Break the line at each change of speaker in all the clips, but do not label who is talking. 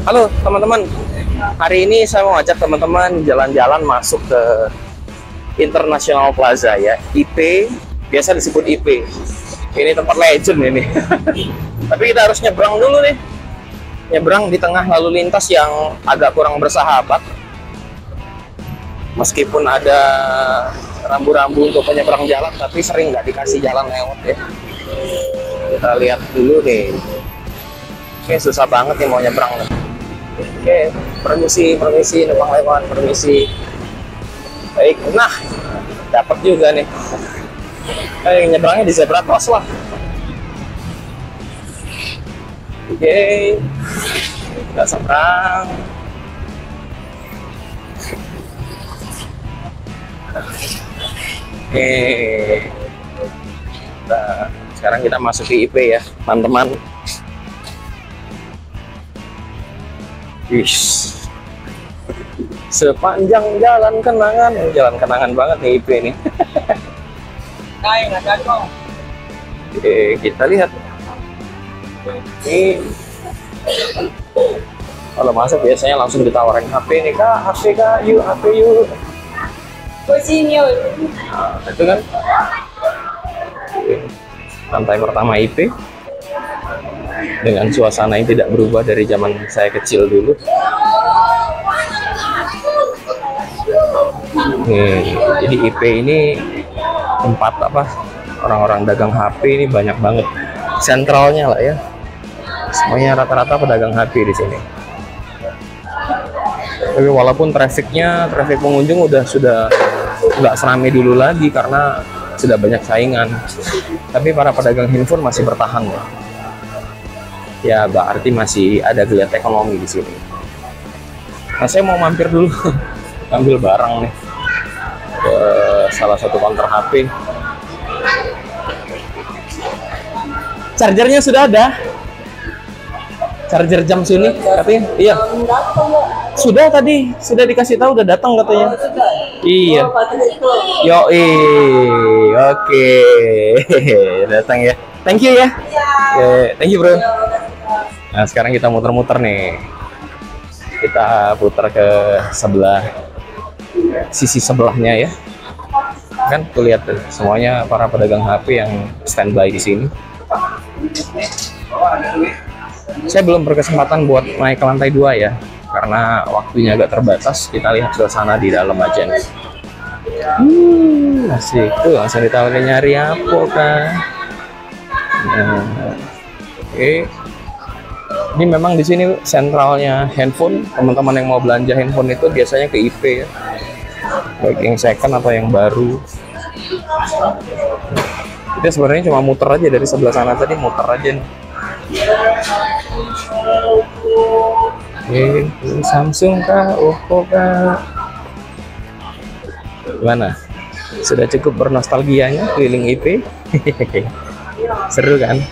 Halo teman-teman, hari ini saya mau ajak teman-teman jalan-jalan masuk ke International Plaza ya, IP, biasa disebut IP. Ini tempat legend ini. Tapi kita harus nyebrang dulu nih. Nyebrang di tengah lalu lintas yang agak kurang bersahabat. Meskipun ada rambu-rambu untuk penyeberang jalan, tapi sering nggak dikasih jalan lewat ya. Kita lihat dulu deh. Oke, susah banget nih mau nyebrang. Oke, permisi, numpang lewat, permisi. Baik, nah, dapat juga nih. Nyebrangnya di zebra cross lah. Oke, kita seberang. Oke, nah, sekarang kita masuk ke IP ya, teman-teman. Wish. Sepanjang jalan kenangan banget nih IP ini. Oke, kita lihat. Ini kalau masuk biasanya langsung ditawarin HP nih kak, HP yuk. Nah, itu kan lantai pertama IP dengan suasana yang tidak berubah dari zaman saya kecil dulu. Jadi IP ini tempat apa, orang-orang dagang HP ini banyak banget, sentralnya lah ya, semuanya rata-rata pedagang HP di sini. Tapi walaupun traffic pengunjung sudah nggak seramai dulu lagi karena sudah banyak saingan, tapi para pedagang handphone masih bertahan ya. Ya berarti masih ada geliat ekonomi di sini. Nah, saya mau mampir dulu ambil barang nih ke salah satu counter HP. Chargernya sudah ada. Charger jam sini katanya. Iya. Sudah tadi, sudah dikasih tahu, udah datang katanya. Iya. Yoi. Oke. Datang ya. Thank you ya. Oke, thank you bro. Nah, sekarang kita muter-muter nih. Kita putar ke sisi sebelahnya ya. Kan tuh lihat tuh, semuanya para pedagang HP yang standby di sini. Saya belum berkesempatan buat naik ke lantai 2 ya, karena waktunya agak terbatas. Kita lihat suasana di dalam aja nih. Asik tuh, langsung ditawarin nyari apa kan. Nah, oke. Ini memang di sini sentralnya handphone. Teman-teman yang mau belanja handphone itu biasanya ke IP ya, baik yang second atau yang baru. Kita sebenarnya cuma muter aja dari sebelah sana tadi, muter aja nih. Samsung kah, Oppo kah? Gimana? Sudah cukup bernostalgianya keliling IP? Seru kan?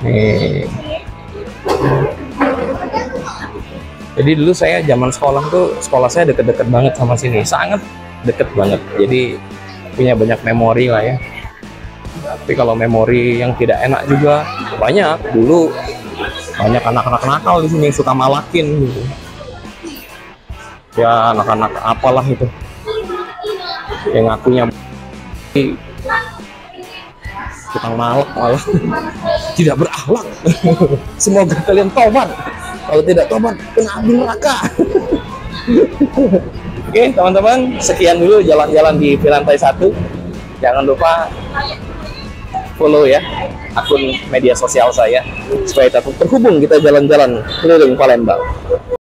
Nih. Jadi dulu saya zaman sekolah saya deket-deket banget sama sini, sangat deket banget. Jadi punya banyak memori lah ya. Tapi kalau memori yang tidak enak juga banyak. Dulu banyak anak-anak nakal di sini yang suka malakin gitu. Ya anak-anak apalah itu yang ngakunya tukang malak malah tidak berakhlak. Semoga kalian tobat. Kalau tidak tobat, kena api neraka. Oke teman-teman, sekian dulu jalan-jalan di lantai 1. Jangan lupa follow ya akun media sosial saya supaya tetap terhubung, kita jalan-jalan keliling Palembang.